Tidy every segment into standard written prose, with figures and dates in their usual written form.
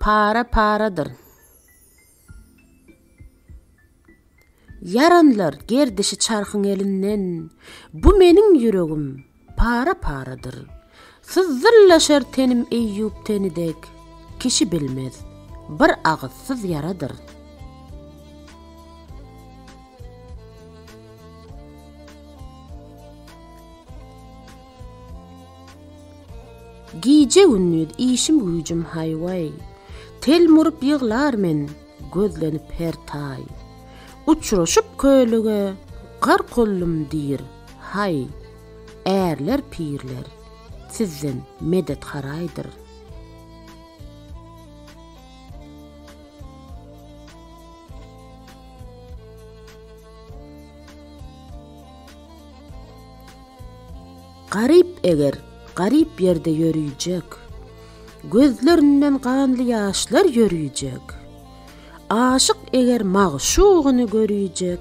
paradır. Yaranlar gerdişi çarxın elinden, bu menin yüregim paradır. Sızdırlaşar tenim Eyyub tenidek, kişi bilmez, bir ağızsız yaradır. Gice günnüd işim gücüm hayvay, tel murup yığlar men, gözlenip her tay. Uçroşup köylüge, gar kollum dir, hay, erler pirler, sizden medet haraydır. Garip eger, garip yerde yürüyecek, gözlerinden kanlı yaşlar yürüyecek. Aşık eger mağşuğunu görüyecek,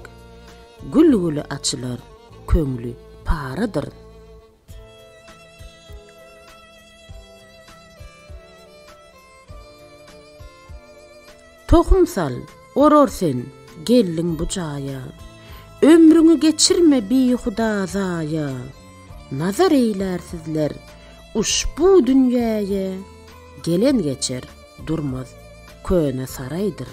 gül açılar, köngülü paradır. Tohumsal, oror sen, gelin bu caya, ömrünü geçirme bi huda zaya. Nazar eyler sizler, uşbu dünyaya, gelen geçer, durmaz, köne saraydır.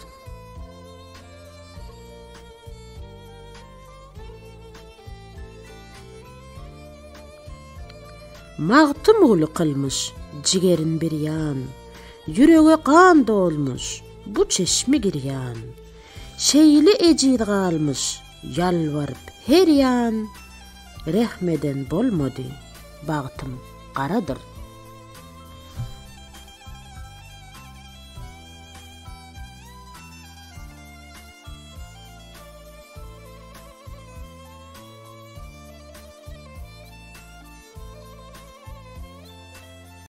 Mağtım oğlu kılmış, cigerin bir yan, yüreğe kan dolmuş, bu çeşmi giryan. Şeyli ecid kalmış, yalvarıp her yan, rehmeden bolmadı, bağıtım karadır.